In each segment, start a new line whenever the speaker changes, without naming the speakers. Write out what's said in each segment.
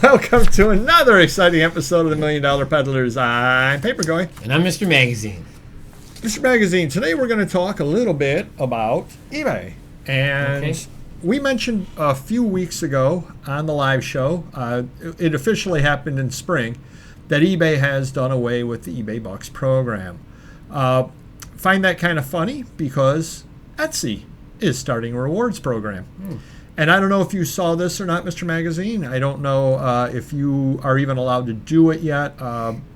Welcome to another exciting episode of the $1 Million Peddlers. I'm Papergoy.
And I'm Mr. Magazine.
Mr. Magazine, today we're going to talk a little bit about eBay. And we mentioned a few weeks ago on the live show, it officially happened in spring, that eBay has done away with the eBay Bucks program. Find that kind of funny because Etsy is starting a rewards program. And I don't know if you saw this or not, Mr. Magazine. I don't know if you are even allowed to do it yet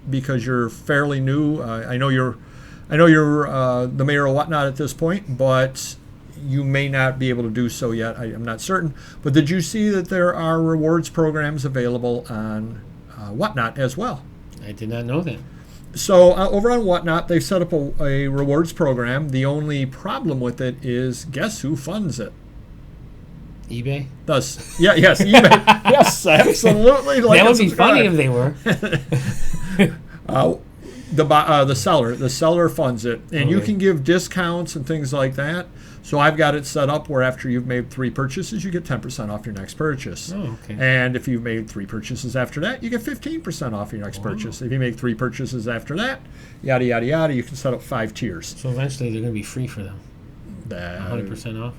because you're fairly new. I know you're the mayor or whatnot at this point, but you may not be able to do so yet. I'm not certain. But did you see that there are rewards programs available on Whatnot as well?
I did not know that.
So over on Whatnot, they've set up a rewards program. The only problem with it is, guess who funds it?
eBay?
Yes, eBay. Yes, absolutely.
That would be funny if they were.
The seller funds it, and you can give discounts and things like that. So I've got it set up where after you've made 3 purchases, you get 10% off your next purchase.
Oh, okay.
And if you've made 3 purchases after that, you get 15% off your next purchase. If you make 3 purchases after that, yada, yada, yada, you can set up 5 tiers.
So eventually they're going to be free for them. 100% off?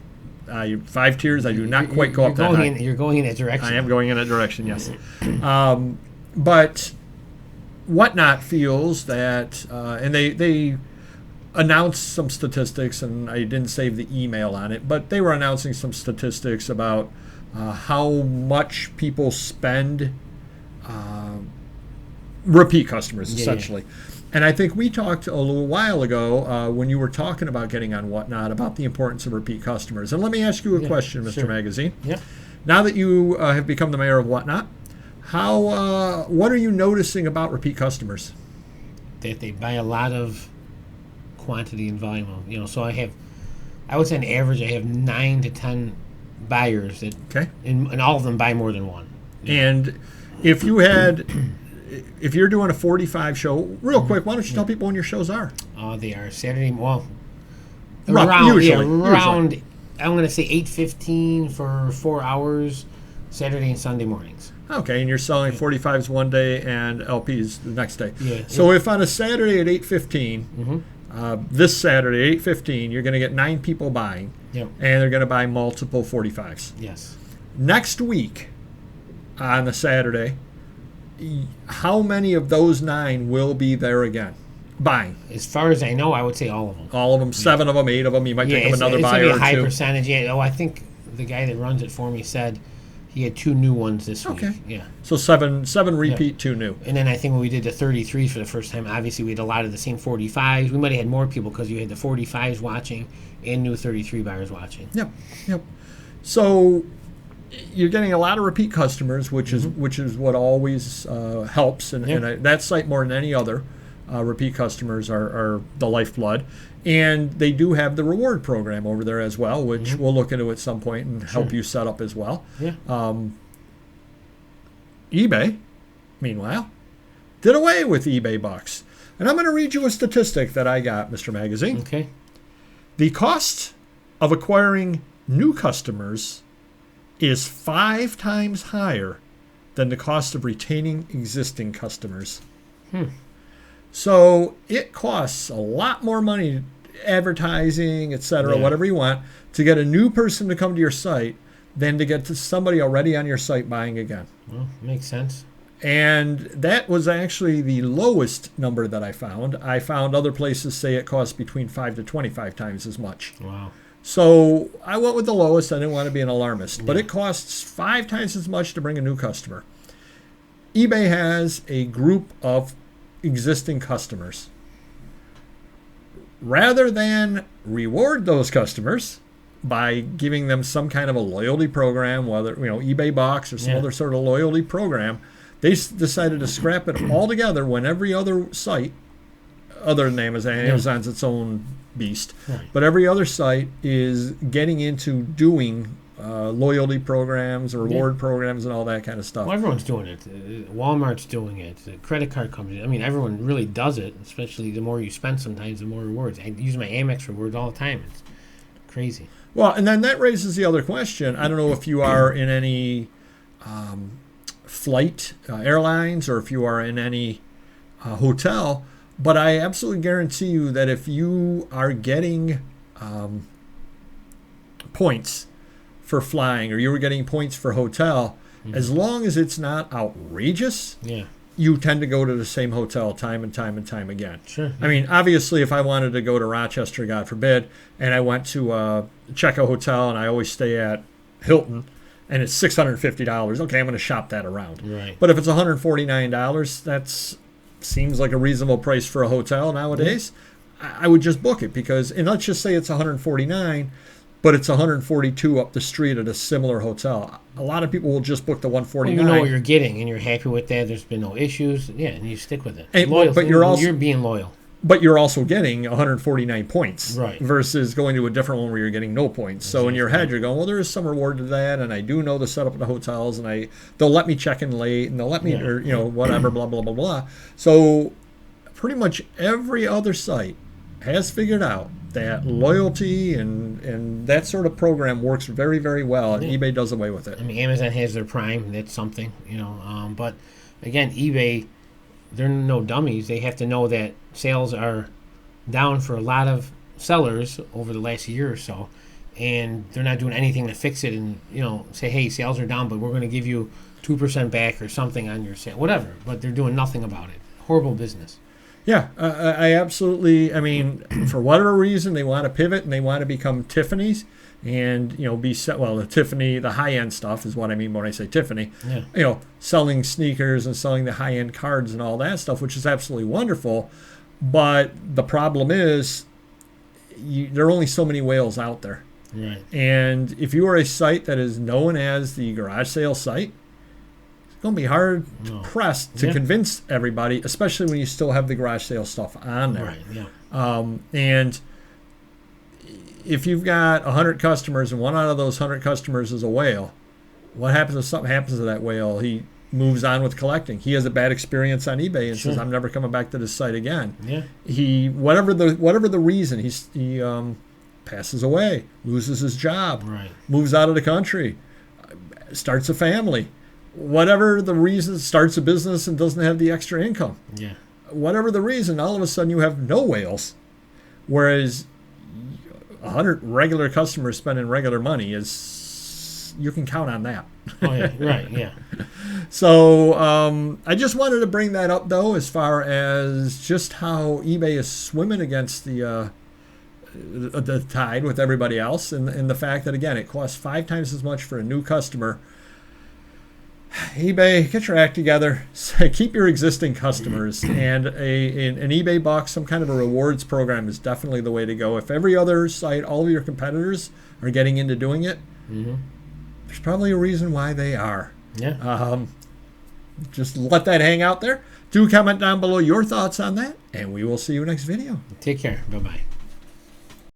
5 tiers, I do not quite go up that high.
You're going in that direction.
I am going in that direction, yes. But Whatnot feels that, and they announced some statistics, and I didn't save the email on it, but they were announcing some statistics about how much people spend, repeat customers, essentially. Yeah. And I think we talked a little while ago when you were talking about getting on Whatnot about the importance of repeat customers. And let me ask you a question, Mr. Magazine.
Yeah.
Now that you have become the mayor of Whatnot, what are you noticing about repeat customers?
That they buy a lot of quantity and volume. So I would say on average I have 9 to 10 buyers that, and all of them buy more than one.
And if you're doing a 45 show, real quick, why don't you tell people when your shows are?
They are Saturday,
usually.
I'm going to say 8:15 for 4 hours, Saturday and Sunday mornings.
Okay, and you're selling 45s one day and LPs the next day.
Yeah.
So if on a Saturday at 8:15, this Saturday, 8:15, you're going to get 9 people buying, and they're going to buy multiple 45s.
Yes.
Next week, on the Saturday, how many of those 9 will be there again, buying?
As far as I know, I would say all of them.
All of them, 7 of them, 8 of them. You might pick up another buyer or 2.
It's going to be a high percentage. Yeah. I think the guy that runs it for me said he had 2 new ones this week.
Okay.
Yeah.
So 7 repeat, 2 new.
And then I think when we did the 33s for the first time, obviously we had a lot of the same 45s. We might have had more people because you had the 45s watching and new 33 buyers watching.
Yep. So you're getting a lot of repeat customers, which is what always helps. And that site more than any other, repeat customers are the lifeblood. And they do have the reward program over there as well, which we'll look into at some point and help you set up as well.
Yeah.
eBay, meanwhile, did away with eBay Bucks. And I'm going to read you a statistic that I got, Mr. Magazine.
Okay.
The cost of acquiring new customers is 5 times higher than the cost of retaining existing customers. So it costs a lot more money, advertising, etc., whatever you want, to get a new person to come to your site than to get to somebody already on your site buying again.
Well, makes sense.
And that was actually the lowest number that I found. I found other places say it costs between 5 to 25 times as much.
Wow.
So I went with the lowest. I didn't want to be an alarmist. But it costs 5 times as much to bring a new customer. eBay has a group of existing customers. Rather than reward those customers by giving them some kind of a loyalty program, whether eBay Box or some other sort of loyalty program, they decided to scrap it altogether when every other site, other than Amazon's its own beast, but every other site is getting into doing loyalty programs, reward programs, and all that kind of stuff.
Well, everyone's doing it. Walmart's doing it. The credit card companies. I mean, everyone really does it. Especially the more you spend, sometimes the more rewards. I use my Amex rewards all the time. It's crazy.
Well, and then that raises the other question. I don't know if you are in any flight airlines or if you are in any hotel. But I absolutely guarantee you that if you are getting points for flying or you were getting points for hotel, as long as it's not outrageous, you tend to go to the same hotel time and time and time again.
Sure.
I mean, obviously, if I wanted to go to Rochester, God forbid, and I went to check a hotel and I always stay at Hilton, and it's $650, okay, I'm going to shop that around.
Right.
But if it's $149, that seems like a reasonable price for a hotel nowadays. I would just book it because, and let's just say it's $149, but it's $142 up the street at a similar hotel. A lot of people will just book the $149.
Well, you know what you're getting, and you're happy with that. There's been no issues. Yeah, and you stick with it.
But you're
being loyal.
But you're also getting 149 points,
right?
Versus going to a different one where you're getting no points. So in your head, you're going, well, there is some reward to that, and I do know the setup of the hotels, and they'll let me check in late, and they'll let me, or whatever, blah blah blah blah. So pretty much every other site has figured out that loyalty and that sort of program works very, very well, and eBay does away with it.
I mean, Amazon has their Prime. That's something, but again, eBay, they're no dummies. They have to know that sales are down for a lot of sellers over the last year or so, and they're not doing anything to fix it and, say, hey, sales are down, but we're going to give you 2% back or something on your sale, whatever. But they're doing nothing about it. Horrible business.
Yeah, I absolutely, I mean, for whatever reason, they want to pivot and they want to become Tiffany's and, the Tiffany, the high-end stuff is what I mean when I say Tiffany.
Yeah.
Selling sneakers and selling the high-end cards and all that stuff, which is absolutely wonderful. But the problem is there are only so many whales out there.
Right.
And if you are a site that is known as the garage sale site, going to be hard pressed to convince everybody, especially when you still have the garage sale stuff on there.
Right, yeah.
And if you've got 100 customers and one out of those 100 customers is a whale, what happens if something happens to that whale? He moves on with collecting. He has a bad experience on eBay and says, I'm never coming back to this site again.
Yeah.
He, whatever the reason, he passes away, loses his job, moves out of the country, starts a family. Whatever the reason, starts a business and doesn't have the extra income.
Yeah.
Whatever the reason, all of a sudden you have no whales. Whereas 100 regular customers spending regular money you can count on that.
Oh, yeah, right, yeah.
So I just wanted to bring that up, though, as far as just how eBay is swimming against the tide with everybody else, and the fact that, again, it costs 5 times as much for a new customer. eBay, get your act together. Keep your existing customers, and an eBay box, some kind of a rewards program is definitely the way to go. If every other site, all of your competitors are getting into doing it, there's probably a reason why they are.
Yeah.
Just let that hang out there. Do comment down below your thoughts on that, and we will see you next video.
Take care. Bye-bye.